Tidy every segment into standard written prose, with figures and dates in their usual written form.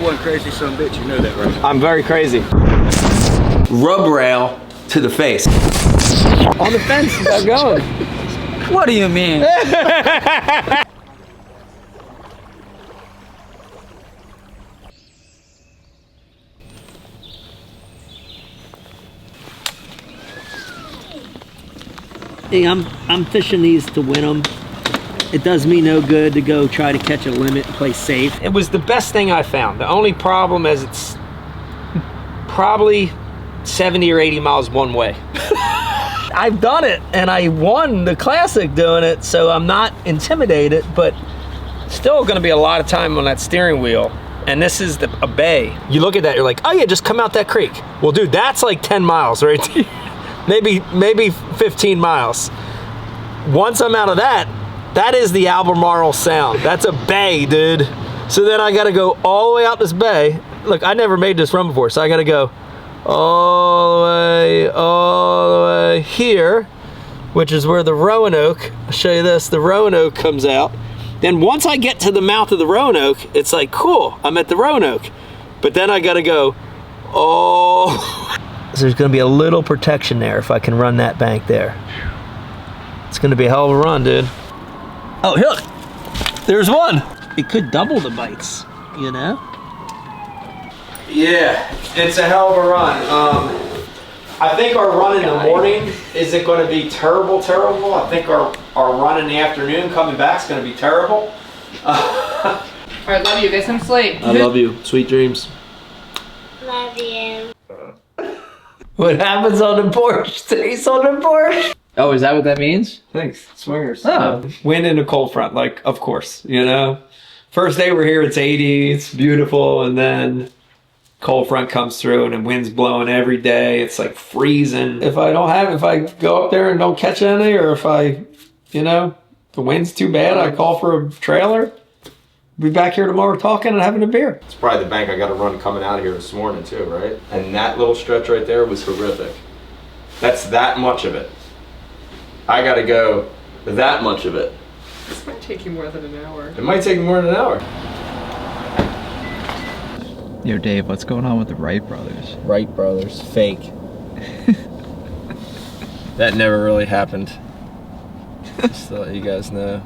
one crazy son of a bitch, you know that, right? I'm very crazy. Rub rail to the face. On the fence, got going. What do you mean? Hey, I'm fishing these to win them. It does me no good to go try to catch a limit and play safe. It was the best thing I found. The only problem is it's probably 70 or 80 miles one way. I've done it and I won the classic doing it, so I'm not intimidated, but still gonna be a lot of time on that steering wheel. And this is a bay. You look at that, you're like, oh yeah, just come out that creek. Well, dude, that's like 10 miles right there. maybe 15 miles. Once I'm out of that, that is the Albemarle Sound. That's a bay, dude. So then I gotta go all the way out this bay. Look, I never made this run before, so I gotta go all the way here, which is where the Roanoke, I'll show you this, the Roanoke comes out. Then once I get to the mouth of the Roanoke, it's like, cool, I'm at the Roanoke. But then I gotta go, so there's gonna be a little protection there if I can run that bank there. It's gonna be a hell of a run, dude. Oh, look, there's one. It could double the bites, you know? Yeah, it's a hell of a run. I think our run in the morning isn't going to be terrible. I think our run in the afternoon coming back is going to be terrible. All right, love you. Get some sleep. I love you. Sweet dreams. Love you. What happens on the porch stays on the porch. Oh, is that what that means? Thanks, swingers. Oh. Wind in a cold front, like, of course, you know. First day we're here, it's 80, it's beautiful, and then cold front comes through and the wind's blowing every day. It's like freezing. If I go up there and don't catch any, or if the wind's too bad, I call for a trailer. Be back here tomorrow talking and having a beer. It's probably the bank I got to run coming out of here this morning too, right? And that little stretch right there was horrific. That's that much of it. I got to go that much of it. This might take you more than an hour. It might take more than an hour. Yo, Dave, what's going on with the Wright brothers? Wright brothers, fake. That never really happened. Just to let you guys know.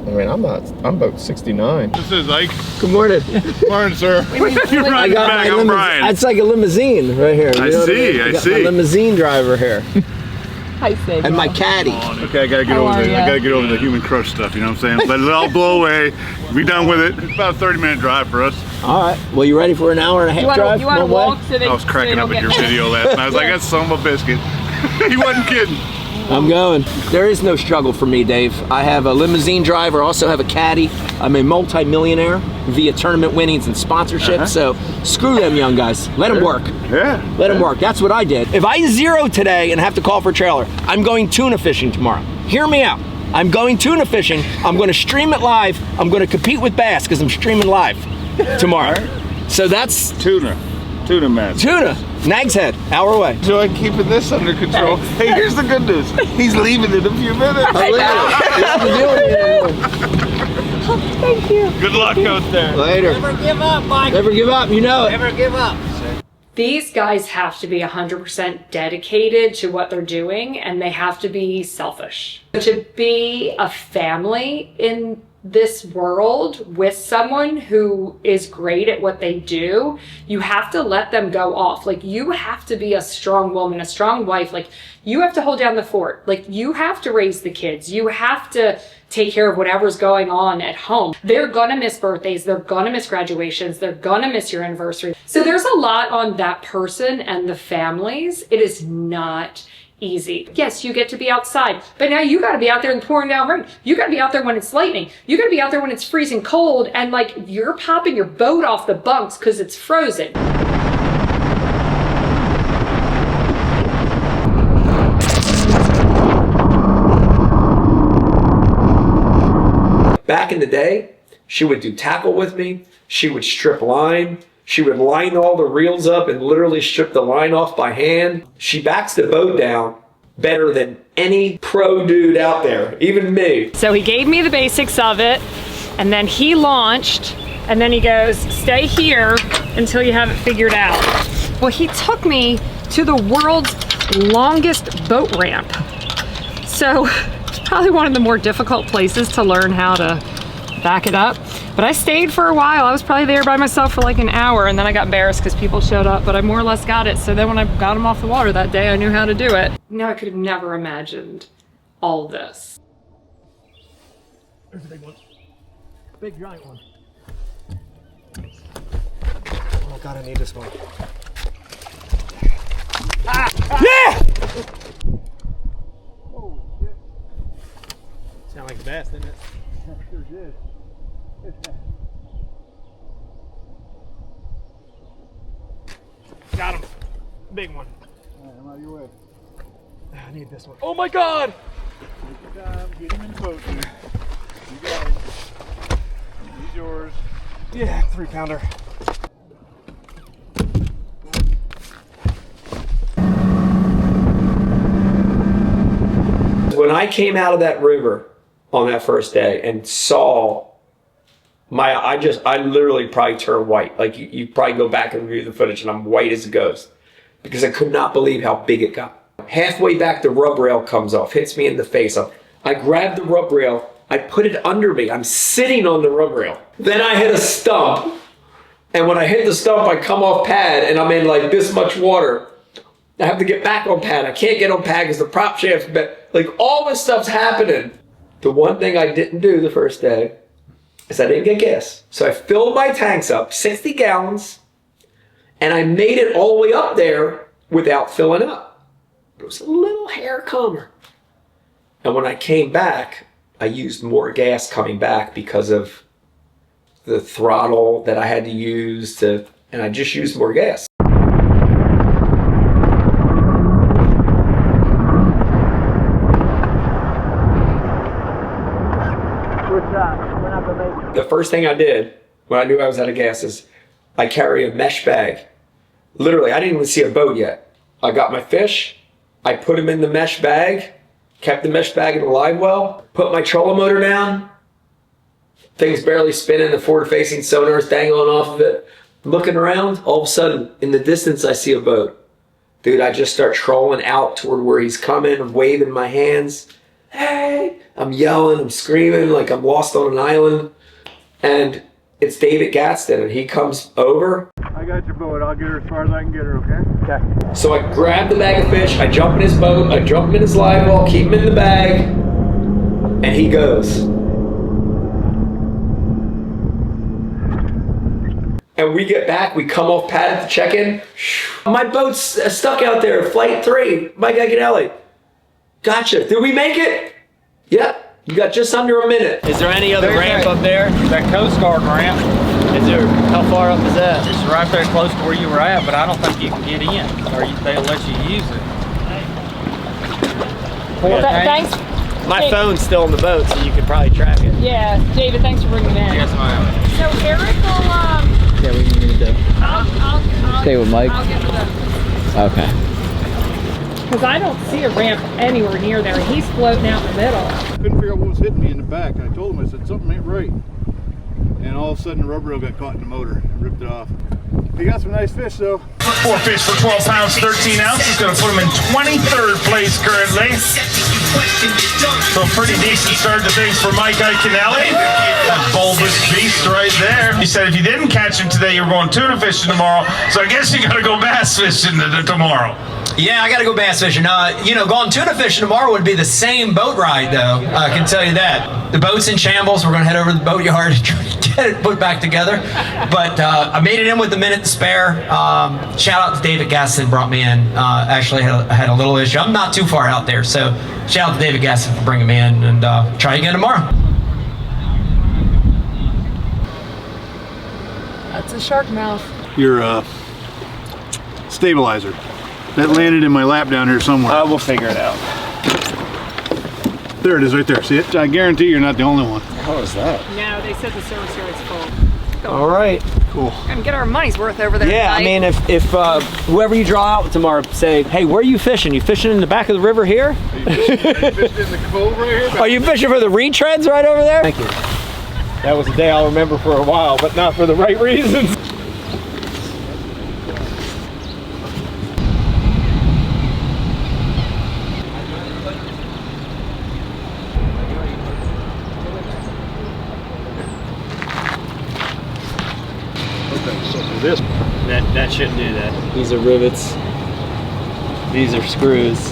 I mean, I'm about 69. This is Ike. Good morning. Morning, sir. You're riding back. I'm Brian. It's like a limousine right here. I see. I see. My limousine driver here. Hi, Sage. And my caddy. Okay, I gotta get over this. I gotta get over the human crush stuff, you know what I'm saying? Let it all blow away. Be done with it. It's about a 30-minute drive for us. All right. Well, you ready for an hour and a half drive? You want to walk so they I was cracking up at your video last night. I was like, that's some of a biscuit. He wasn't kidding. I'm going. There is no struggle for me, Dave. I have a limousine driver, also have a caddy. I'm a multi-millionaire via tournament winnings and sponsorship, so screw them young guys. Let them work. Yeah. Let them work. That's what I did. If I zero today and have to call for a trailer, I'm going tuna fishing tomorrow. Hear me out. I'm going tuna fishing. I'm going to stream it live. I'm going to compete with bass because I'm streaming live tomorrow. So that's... Tuna man. Tuna. Nag's Head, hour away. Enjoy keeping this under control. Hey, here's the good news. He's leaving in a few minutes. Oh, thank you. Good luck out there. Later. Never give up, Mike. Never give up, you know it. Never give up. These guys have to be 100% dedicated to what they're doing, and they have to be selfish. To be a family in this world with someone who is great at what they do, you have to let them go off. Like, you have to be a strong woman, a strong wife. Like, you have to hold down the fort. Like, you have to raise the kids. You have to take care of whatever's going on at home. They're gonna miss birthdays. They're gonna miss graduations. They're gonna miss your anniversary. So there's a lot on that person and the families. It is not easy. Yes, you get to be outside, but now you got to be out there in pouring down rain. You got to be out there when it's lightning. You got to be out there when it's freezing cold, and like, you're popping your boat off the bunks because it's frozen. Back in the day, she would do tackle with me. She would strip line. She would line all the reels up and literally strip the line off by hand. She backs the boat down better than any pro dude out there, even me. So he gave me the basics of it, and then he launched And then he goes, stay here until you have it figured out. Well, he took me to the world's longest boat ramp. So it's probably one of the more difficult places to learn how to back it up. But I stayed for a while. I was probably there by myself for like an hour, and then I got embarrassed because people showed up, but I more or less got it. So then when I got him off the water that day, I knew how to do it. No, I could have never imagined all this. There's a big one. Big giant one. Oh God, I need this one. Ah! Yeah! Holy shit. Sound like the bass, didn't it? Sure did. Got him. Big one. Alright, I'm out of your way. I need this one. Oh my God! Take your time, get him in the boat. You got him. He's yours. Yeah, 3-pounder. When I came out of that river on that first day and saw I literally probably turned white. Like you probably go back and review the footage and I'm white as a ghost because I could not believe how big it got. Halfway back, the rub rail comes off, hits me in the face. I grabbed the rub rail, I put it under me. I'm sitting on the rub rail. Then I hit a stump. And when I hit the stump, I come off pad and I'm in like this much water. I have to get back on pad. I can't get on pad because the prop shaft's bent. Like all this stuff's happening. The one thing I didn't do the first day is I didn't get gas. So I filled my tanks up, 60 gallons, and I made it all the way up there without filling up. It was a little hair calmer. And when I came back, I used more gas coming back because of the throttle that I had to use and I just used more gas. The first thing I did when I knew I was out of gas is I carry a mesh bag. Literally, I didn't even see a boat yet. I got my fish, I put them in the mesh bag, kept the mesh bag in the live well, put my trolling motor down, thing's barely spinning, the forward-facing sonar's dangling off of it. Looking around, all of a sudden, in the distance, I see a boat. Dude, I just start trolling out toward where he's coming. I'm waving my hands. Hey! I'm yelling, I'm screaming like I'm lost on an island. And it's David Gadsden, and he comes over. I got your boat. I'll get her as far as I can get her, okay? Okay. So I grab the bag of fish, I jump in his boat, I jump him in his live well, keep him in the bag, and he goes. And we get back, we come off pad at the check-in. My boat's stuck out there, flight 3, Mike Iaconelli. Gotcha, did we make it? Yep, you got just under a minute. Is there any other ramp up there? That Coast Guard ramp Is there, how far up is that? is right there close to where you were at, but I don't think you can get in, or they'll let you use it. Thanks. My phone's still on the boat, so you could probably track it. Yeah, David, thanks for bringing me in. Yes, ma'am. So Eric will, Yeah, we need to I'll stay with Mike. I'll get the, Okay. because I don't see a ramp anywhere near there. He's floating out in the middle. Couldn't figure out what was hitting me in the back. I told him, I said, something ain't right. And all of a sudden the rubber rail got caught in the motor and ripped it off. He got some nice fish though. 4 fish for 12 pounds, 13 ounces. Gonna put him in 23rd place currently. So pretty decent start to things for Mike Iaconelli. That bulbous beast right there. He said if you didn't catch him today, you were going tuna fishing tomorrow. So I guess you gotta go bass fishing tomorrow. Yeah, I gotta go bass fishing. You know, going tuna fishing tomorrow would be the same boat ride though. I can tell you that. The boat's in shambles. We're gonna head over to the boatyard and try to get it put back together. But I made it in with a minute to spare. Shout out to David Gaston, brought me in. Actually had a little issue. I'm not too far out there, so shout out to David Gaston for bringing me in, and try again tomorrow. That's a shark mouth. Your stabilizer. That landed in my lap down here somewhere. We'll figure it out. There it is right there. See it? I guarantee you're not the only one. How is that? No, they said the service yard's full. All right. Cool. We're gonna get our money's worth over there. Yeah, I mean, if whoever you draw out tomorrow, say, hey, where are you fishing? You fishing in the back of the river here? Are you fishing in the cove right here? Are you fishing for the retreads right over there? Thank you. That was a day I'll remember for a while, but not for the right reasons. This That shouldn't do that. These are rivets. These are screws.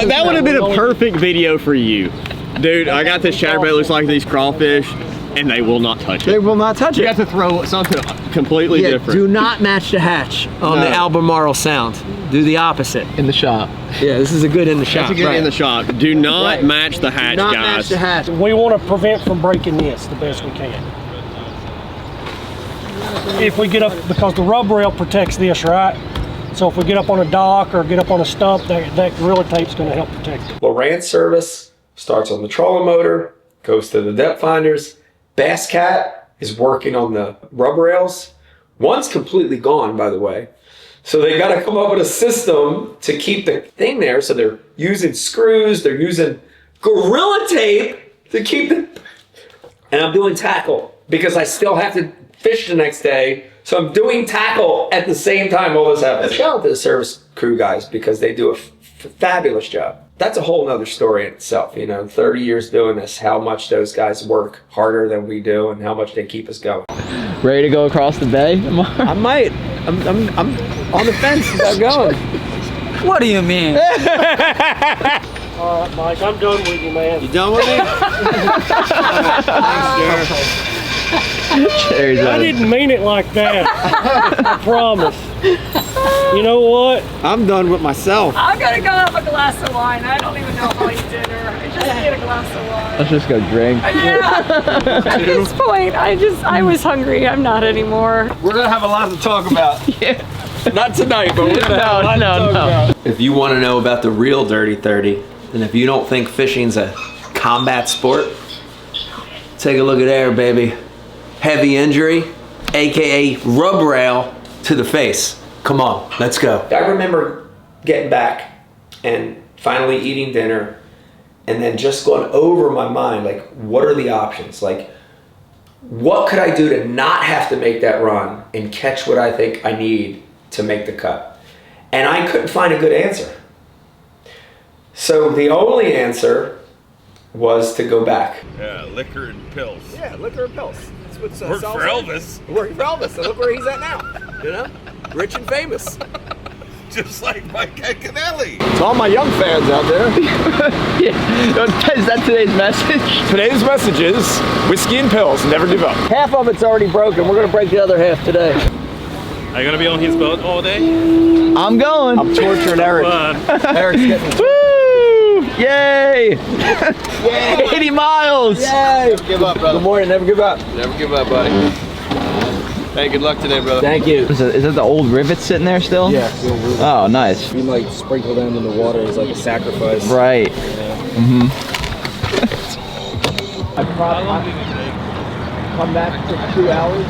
That would have been a perfect video for you. Dude, I got this chatterbait, looks like these crawfish, and they will not touch it. They will not touch it. You have to throw something completely different. Do not match the hatch on the Albemarle Sound. Do the opposite. In the shop. Yeah, this is a good in the shop. That's a good in the shop. Do not match the hatch, Do not guys. match the hatch. We want to prevent from breaking this the best we can. If we get up, because the rub rail protects this, right? So if we get up on a dock or get up on a stump, that gorilla tape's going to help protect it. Lowrance service starts on the trolling motor, goes to the depth finders. Bass Cat is working on the rub rails. One's completely gone, by the way. So they got to come up with a system to keep the thing there. So they're using screws, they're using gorilla tape to keep the... And I'm doing tackle because I still have to fish the next day. So I'm doing tackle at the same time all this happens. Shout out to the service crew guys because they do a fabulous job. That's a whole nother story in itself. You know, 30 years doing this, how much those guys work harder than we do and how much they keep us going. Ready to go across the bay tomorrow? I might. I'm on the fence about going. What do you mean? All right, Mike, I'm done with you, man. You done with me? Cherry's I didn't mean it like that. I promise. You know what? I'm done with myself. I'm gonna go have a glass of wine. I don't even know if I'll eat dinner. I just need a glass of wine. Let's just go drink. Yeah. At this point, I was hungry. I'm not anymore. We're gonna have a lot to talk about. Yeah. Not tonight, but we're gonna have a lot to talk about. If you want to know about the real Dirty 30, and if you don't think fishing's a combat sport, take a look at there, baby. Heavy injury, AKA rub rail to the face. Come on, let's go. I remember getting back and finally eating dinner and then just going over my mind, like, what are the options? Like, what could I do to not have to make that run and catch what I think I need to make the cut? And I couldn't find a good answer. So the only answer was to go back. Yeah, liquor and pills. Yeah, liquor and pills. That's what's Worked for Elvis. Working for Elvis. And look where he's at now. You know? Rich and famous. Just like Mike Iaconelli. To all my young fans out there. Yeah. Is that today's message? Today's message is whiskey and pills, never give up. Half of it's already broken. We're going to break the other half today. Are you gonna be on his boat all day? I'm going. I'm torturing Eric. Eric's getting... Woo! Yay! Yay! 80 miles! Yay! Never give up, brother. Good morning. Never give up. Never give up, buddy. Hey, good luck today, brother. Thank you. Is that the old rivets sitting there still? Yeah. Oh, nice. We like sprinkle them in the water as like a sacrifice. Right. Mm-hmm. I probably come back for 2 hours.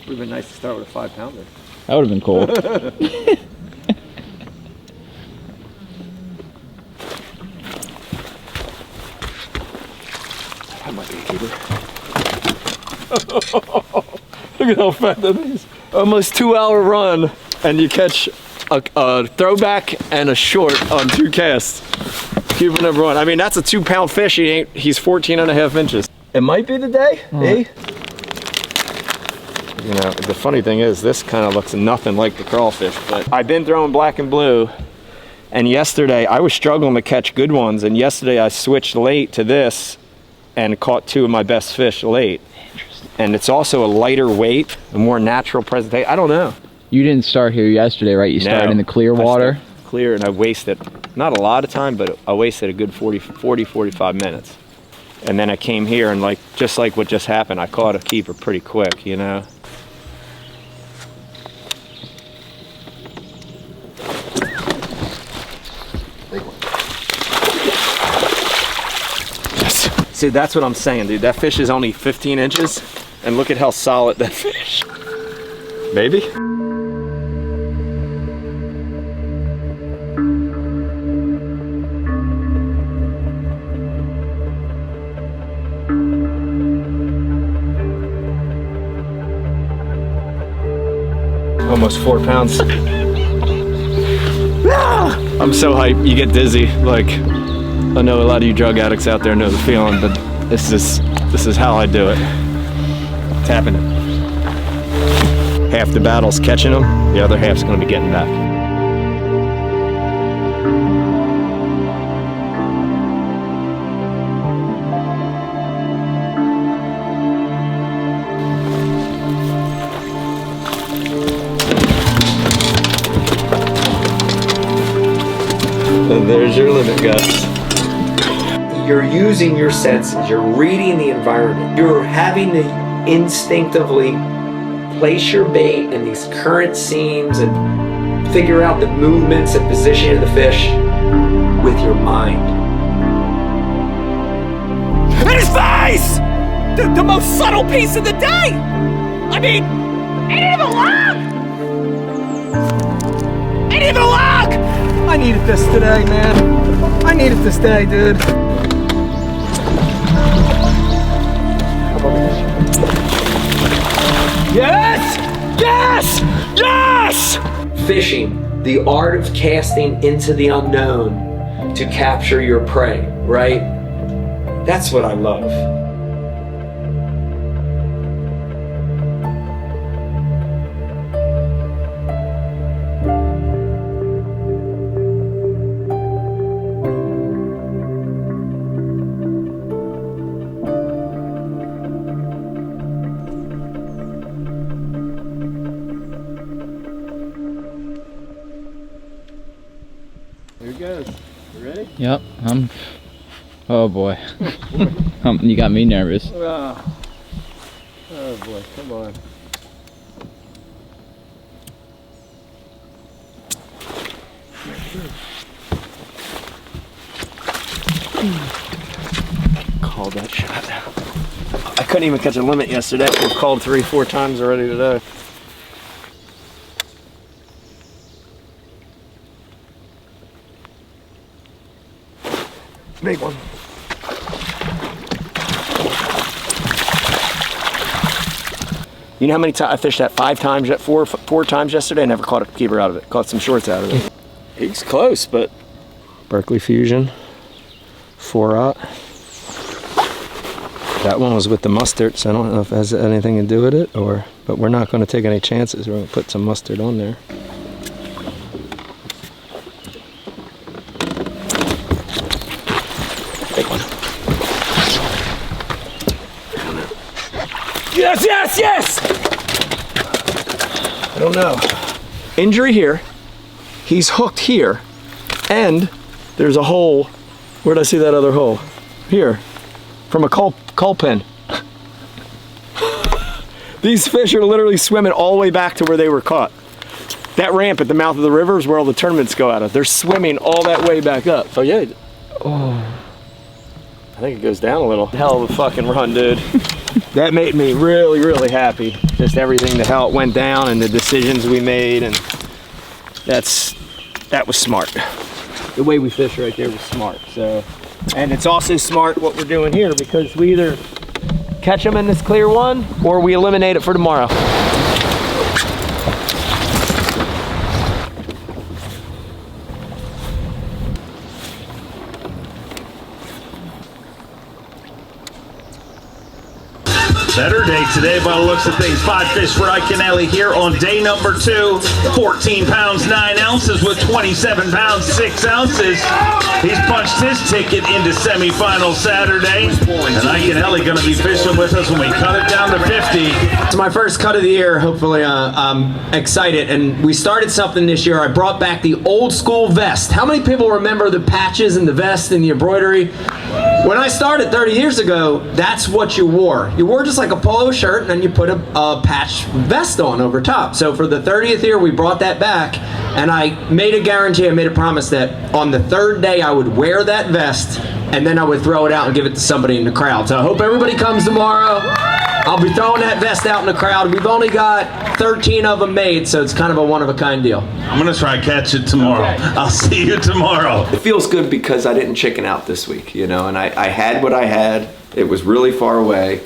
Would have been nice to start with a 5-pounder. That would have been cool. That might be a keeper. Look at how fat that is. Almost 2-hour run, and you catch a throwback and a short on 2 casts. Keeper number 1. I mean, that's a 2-pound fish. He's 14.5 inches. It might be the day, eh? You know, the funny thing is, this kind of looks nothing like the crawfish, but I've been throwing black and blue, and yesterday I was struggling to catch good ones, and yesterday I switched late to this and caught 2 of my best fish late. And it's also a lighter weight, a more natural presentation. I don't know. You didn't start here yesterday, right? You started in the clear water? clear, and I wasted not a lot of time, but I wasted a good 45 minutes. And then I came here and just like what just happened, I caught a keeper pretty quick, you know. See, that's what I'm saying, dude. That fish is only 15 inches, and look at how solid that fish. Baby. Almost 4 pounds. I'm so hyped, you get dizzy. Like, I know a lot of you drug addicts out there know the feeling, but this is how I do it. Tapping it. Half the battle's catching them, the other half's gonna be getting back. And there's your limit, guys. You're using your senses, you're reading the environment, you're having to instinctively place your bait in these current seams and figure out the movements and position of the fish with your mind. In his face! The most subtle piece of the day! I mean, ain't even a log! Ain't even a log! I needed this today, man. I needed this day, dude. Yes! Yes! Yes! Fishing, the art of casting into the unknown to capture your prey, right? That's what I love. Here it goes. You ready? Yep. Oh boy. You got me nervous. Oh boy, come on. Called that shot. I couldn't even catch a limit yesterday. We've called 3-4 times already today. Big one. You know how many times I fished that 5 times, four times yesterday? I never caught a keeper out of it. Caught some shorts out of it. He's close, but Berkeley Fusion, 4-aught. That one was with the mustard, so I don't know if it has anything to do with it, but we're not going to take any chances. We're going to put some mustard on there. Big one. Yes, yes, yes! I don't know. Injury here. He's hooked here. And there's a hole. Where did I see that other hole? Here. From a coal pin. These fish are literally swimming all the way back to where they were caught. That ramp at the mouth of the river is where all the tournaments go out of. They're swimming all that way back up. Oh yeah. Oh. I think it goes down a little. Hell of a fucking run, dude. That made me really, really happy. Just everything, the how it went down and the decisions we made, and that was smart. The way we fished right there was smart. So, and it's also smart what we're doing here, because we either catch them in this clear one or we eliminate it for tomorrow. Better day today by the looks of things. 5 fish for Iaconelli here on day number 2. 14 pounds 9 ounces with 27 pounds 6 ounces. He's punched his ticket into semifinal Saturday. And Iaconelli going to be fishing with us when we cut it down to 50. It's my first cut of the year. Hopefully I'm excited. And we started something this year. I brought back the old school vest. How many people remember the patches and the vest and the embroidery? When I started 30 years ago, that's what you wore. You wore just like a polo shirt, and then you put a patch vest on over top. So for the 30th year, we brought that back, and I made a guarantee, I made a promise that on the 3rd day, I would wear that vest, and then I would throw it out and give it to somebody in the crowd. So I hope everybody comes tomorrow. I'll be throwing that vest out in the crowd. We've only got 13 of them made, so it's kind of a one-of-a-kind deal. I'm going to try to catch it tomorrow. Okay. I'll see you tomorrow. It feels good because I didn't chicken out this week, you know, and I had what I had. It was really far away,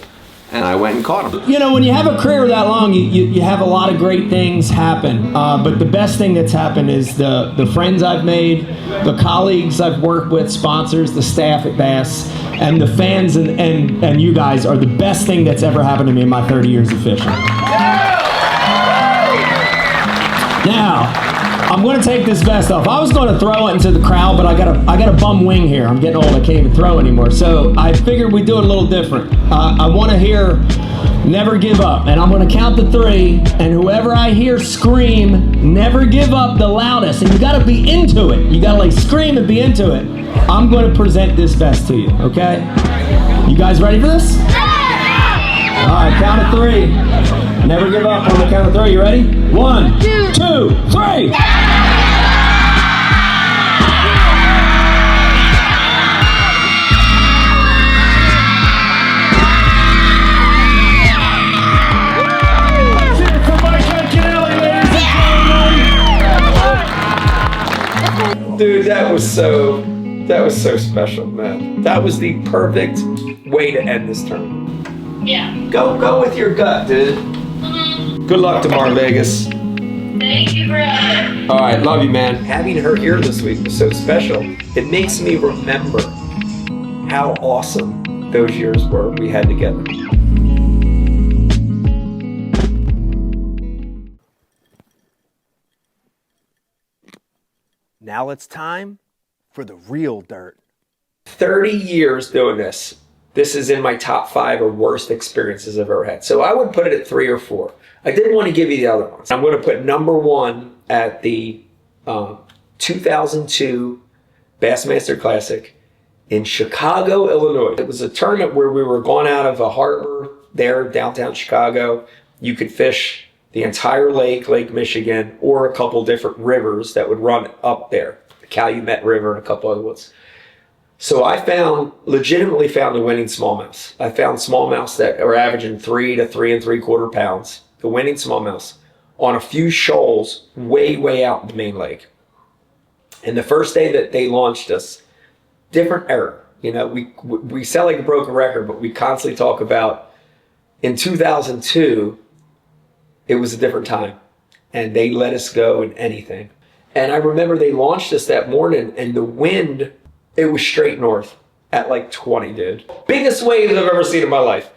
and I went and caught them. You know, when you have a career that long, you have a lot of great things happen. But the best thing that's happened is the friends I've made, the colleagues I've worked with, sponsors, the staff at Bass, and the fans and you guys are the best thing that's ever happened to me in my 30 years of fishing. Now, I'm going to take this vest off. I was going to throw it into the crowd, but I got a bum wing here. I'm getting old. I can't even throw anymore. So I figured we'd do it a little different. I want to hear "Never Give Up," and I'm going to count to 3. And whoever I hear scream "Never Give Up" the loudest, and you got to be into it. You got to like scream and be into it. I'm going to present this vest to you. Okay? You guys ready for this? All right, count to 3. Never give up on the count of 3. You ready? 1, 2, 3. Dude, that was so special, man. That was the perfect way to end this tournament. Yeah. Go with your gut, dude. Good luck tomorrow, Vegas. Thank you, brother. All right, love you, man. Having her here this week was so special. It makes me remember how awesome those years were we had together. Now it's time for the real dirt. 30 years doing this. This is in my top 5 or worst experiences I've ever had. So I would put it at 3 or 4. I didn't want to give you the other ones. I'm going to put number 1 at the 2002 Bassmaster Classic in Chicago, Illinois. It was a tournament where we were going out of a harbor there, downtown Chicago. You could fish the entire lake, Lake Michigan, or a couple different rivers that would run up there. The Calumet River and a couple other ones. So I legitimately found the winning smallmouth. I found smallmouths that are averaging 3 to 3 3/4 pounds. The winning smallmouths on a few shoals way, way out in the main lake. And the first day that they launched us, different era. You know, we sound like a broken record, but we constantly talk about in 2002, it was a different time. And they let us go in anything. And I remember they launched us that morning, and the wind, it was straight north at like 20, dude. Biggest waves I've ever seen in my life.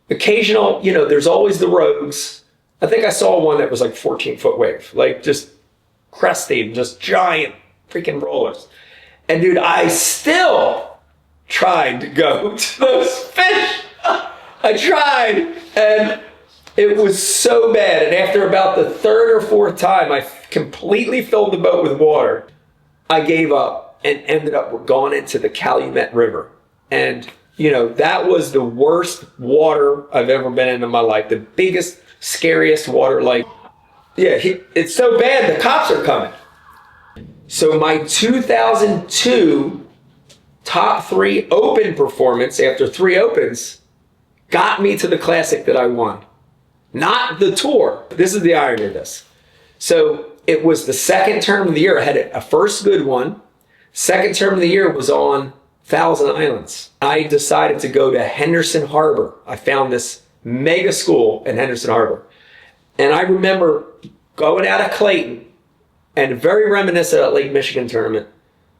Occasional, you know, there's always the rogues. I think I saw one that was like 14-foot wave, like just cresting, just giant freaking rollers. And dude, I still tried to go to those fish. I tried, and it was so bad. And after about the 3rd or 4th time, I completely filled the boat with water. I gave up and ended up going into the Calumet River. And, you know, that was the worst water I've ever been in my life. The biggest, scariest water. Like, yeah, it's so bad, the cops are coming. So my 2002 top 3 open performance after 3 opens got me to the classic that I won. Not the tour. This is the irony of this. So it was the 2nd term of the year. I had a first good one. 2nd term of the year was on Thousand Islands. I decided to go to Henderson Harbor. I found this mega school in Henderson Harbor. And I remember going out of Clayton, and very reminiscent of that Lake Michigan tournament,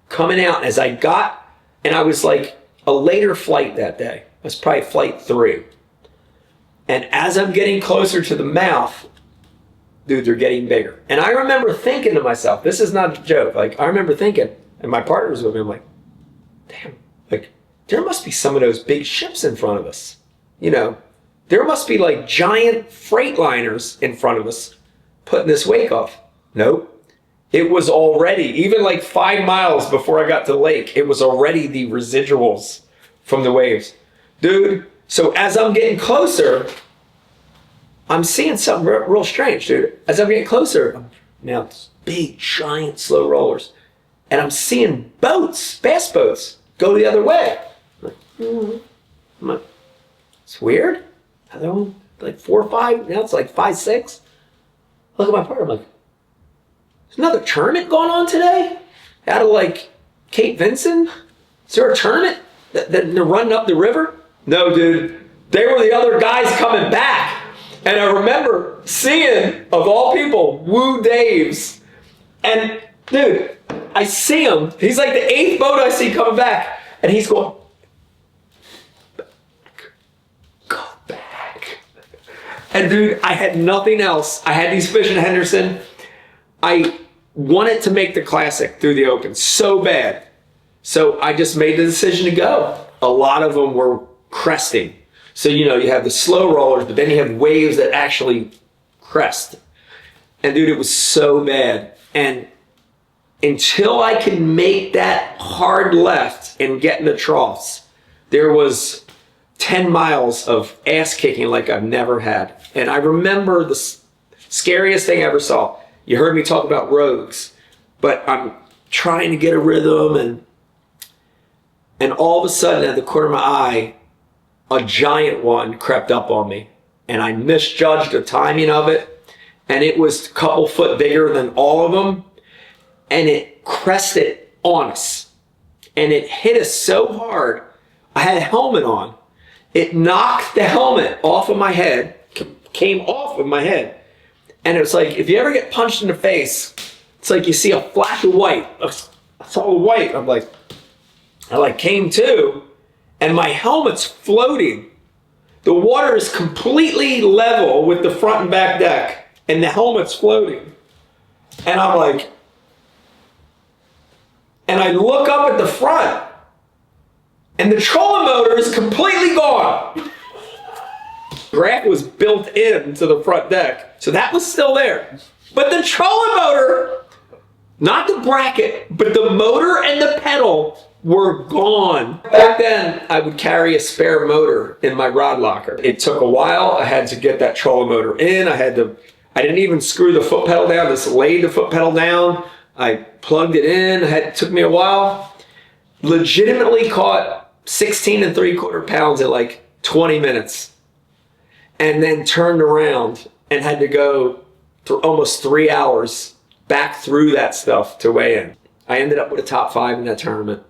coming out as I got, and I was like a later flight that day. It was probably flight 3. And as I'm getting closer to the mouth, dude, they're getting bigger. And I remember thinking to myself, this is not a joke. Like, I remember thinking, and my partner was with me, I'm like, damn, like, there must be some of those big ships in front of us. You know, there must be like giant freight liners in front of us putting this wake off. Nope. It was already, even like 5 miles before I got to the lake, it was already the residuals from the waves. Dude, so as I'm getting closer, I'm seeing something real strange, dude. As I'm getting closer, now it's big, giant, slow rollers. And I'm seeing boats, bass boats, go the other way. I'm like, it's weird. Another one, like 4 or 5, now it's like 5, 6. Look at my partner, I'm like, there's another tournament going on today? Out of like Cape Vincent? Is there a tournament that they're running up the river? No, dude. They were the other guys coming back. And I remember seeing, of all people, Woo Dave's. And dude, I see him. He's like the 8th boat I see coming back. And he's going, go back. And dude, I had nothing else. I had these fish in Henderson. I wanted to make the classic through the Open so bad. So I just made the decision to go. A lot of them were cresting. So, you know, you have the slow rollers, but then you have waves that actually crest. And dude, it was so bad. And until I could make that hard left and get in the troughs, there was 10 miles of ass kicking like I've never had. And I remember the scariest thing I ever saw. You heard me talk about rogues, but I'm trying to get a rhythm, and all of a sudden at the corner of my eye, a giant one crept up on me, and I misjudged the timing of it, and it was a couple foot bigger than all of them, and it crested on us, and it hit us so hard. I had a helmet on. It knocked the helmet off of my head, came off of my head, and it was like, if you ever get punched in the face, it's like you see a flash of white. I saw the white. I'm like, I like came to, and my helmet's floating. The water is completely level with the front and back deck, and the helmet's floating. And I'm like, and I look up at the front, and the trolling motor is completely gone. Graph was built into the front deck, so that was still there. But the trolling motor, not the bracket, but the motor and the pedal were gone. Back then, I would carry a spare motor in my rod locker. It took a while. I had to get that trolling motor in. I didn't even screw the foot pedal down. Just laid the foot pedal down. I plugged it in. It took me a while. Legitimately caught 16 3/4 pounds in like 20 minutes. And then turned around and had to go through almost 3 hours back through that stuff to weigh in. I ended up with a top 5 in that tournament.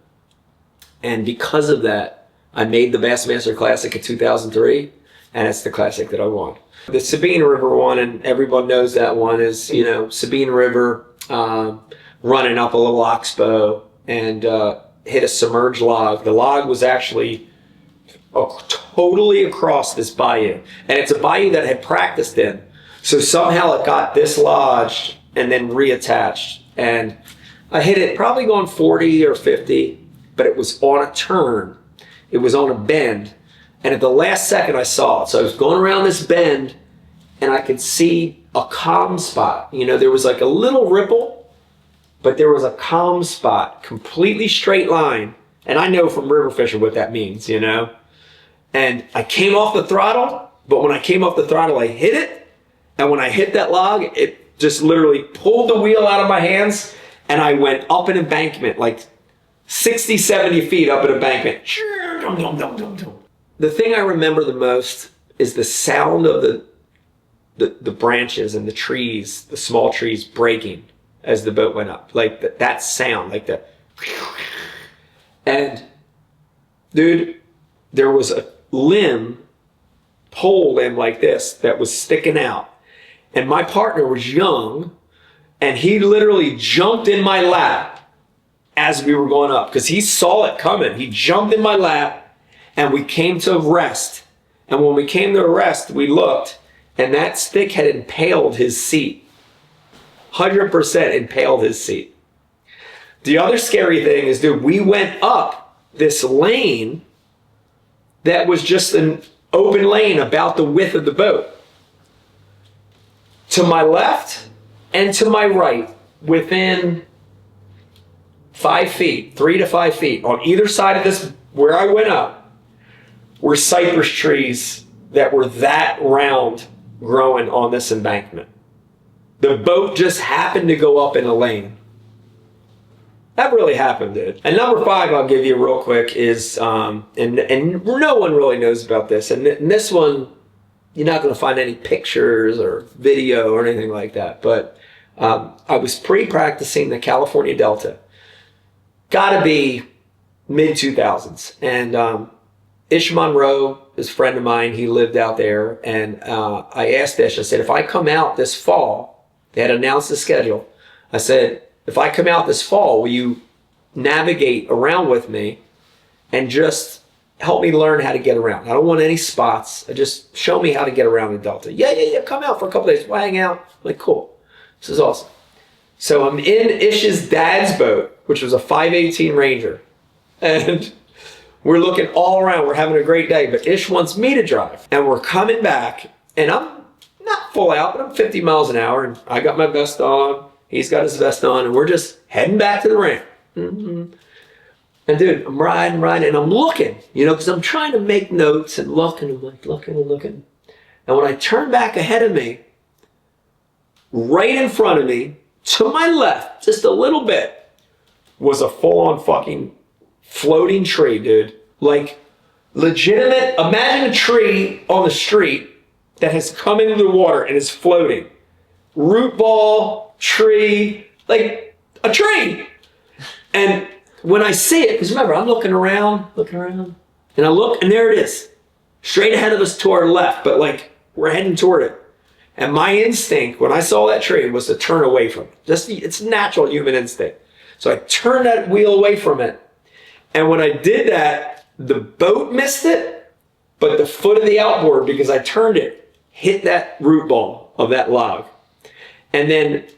And because of that, I made the Bassmaster Classic in 2003, and it's the classic that I won. The Sabine River one, and everyone knows that one, is, you know, Sabine River running up a little oxbow and hit a submerged log. The log was actually totally across this bayou, and it's a bayou that I had practiced in. So somehow it got dislodged and then reattached, and I hit it probably going 40 or 50, but it was on a turn. It was on a bend, and at the last second I saw it. So I was going around this bend, and I could see a calm spot. You know, there was like a little ripple, but there was a calm spot, completely straight line. And I know from river fishing what that means, you know. And I came off the throttle, but when I came off the throttle, I hit it. And when I hit that log, it just literally pulled the wheel out of my hands, and I went up an embankment, like 60, 70 feet up an embankment. The thing I remember the most is the sound of the branches and the trees, the small trees breaking as the boat went up. Like that sound, like that. And dude, there was a pole limb like this that was sticking out. And my partner was young, and he literally jumped in my lap as we were going up because he saw it coming. He jumped in my lap, and we came to rest. And when we came to arrest, we looked, and that stick had impaled his seat. 100% impaled his seat. The other scary thing is, dude, we went up this lane that was just an open lane about the width of the boat. To my left and to my right, within 5 feet, 3 to 5 feet, on either side of this, where I went up, were cypress trees that were that round growing on this embankment. The boat just happened to go up in a lane. That really happened, dude. And number 5 I'll give you real quick is, and no one really knows about this, and this one, you're not going to find any pictures or video or anything like that, but I was pre-practicing the California Delta. Gotta be mid-2000s, and Ish Monroe is a friend of mine. He lived out there, and I asked Ish, I said, if I come out this fall, they had announced the schedule. I said, if I come out this fall, will you navigate around with me and just help me learn how to get around? I don't want any spots. Just show me how to get around the Delta. Yeah, come out for a couple days. We'll hang out. I'm like, cool. This is awesome. So I'm in Ish's dad's boat, which was a 518 Ranger, and we're looking all around. We're having a great day, but Ish wants me to drive. And we're coming back, and I'm not full out, but I'm 50 miles an hour, and I got my vest on. He's got his vest on, and we're just heading back to the ramp. And dude, I'm riding, and I'm looking, because I'm trying to make notes and looking. I'm like looking. And when I turn back ahead of me, right in front of me, to my left, just a little bit, was a full-on fucking floating tree, dude. Like, legitimate, imagine a tree on the street that has come into the water and is floating. Root ball, tree, like a tree. And when I see it, because remember, I'm looking around, and I look, and there it is. Straight ahead of us to our left, but like, we're heading toward it. And my instinct, when I saw that tree, was to turn away from it. It's natural human instinct. So I turned that wheel away from it. And when I did that, the boat missed it, but the foot of the outboard, because I turned it, hit that root ball of that log. And then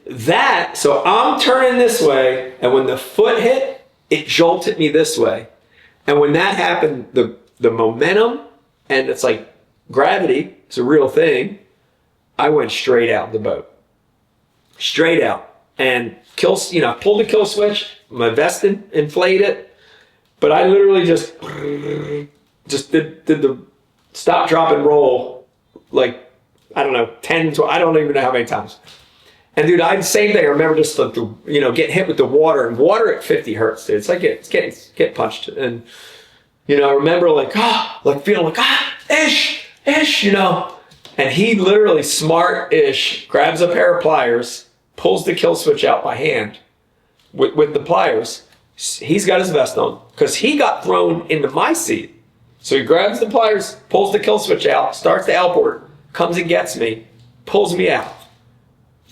so I'm turning this way, and when the foot hit, it jolted me this way. And when that happened, the momentum, and it's like gravity, it's a real thing, I went straight out the boat. Straight out. And pulled the kill switch, my vest inflated it, but I literally just did the stop, drop, and roll, like, I don't know, 10, 12, I don't even know how many times. And dude, same thing. I remember just getting hit with the water, and water at 50 hurts, dude. It's like it's getting punched. And I remember feeling like, Ish, and he literally, smart-ish, grabs a pair of pliers, pulls the kill switch out by hand with the pliers. He's got his vest on because he got thrown into my seat. So he grabs the pliers, pulls the kill switch out, starts the outboard, comes and gets me, pulls me out.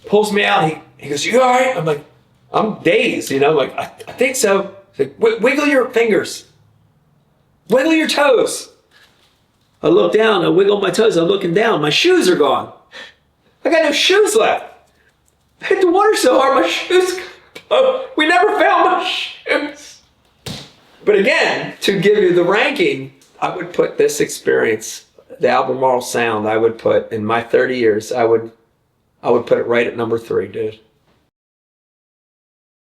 He goes, you all right? I'm like, I'm dazed, like, I think so. He's like, wiggle your fingers. Wiggle your toes. I look down, I wiggle my toes, I'm looking down, my shoes are gone. I got no shoes left. I hit the water so hard, my shoes, we never found my shoes. But again, to give you the ranking, I would put this experience, the Albemarle Sound, I would put, in my 30 years, I would put it right at number 3, dude.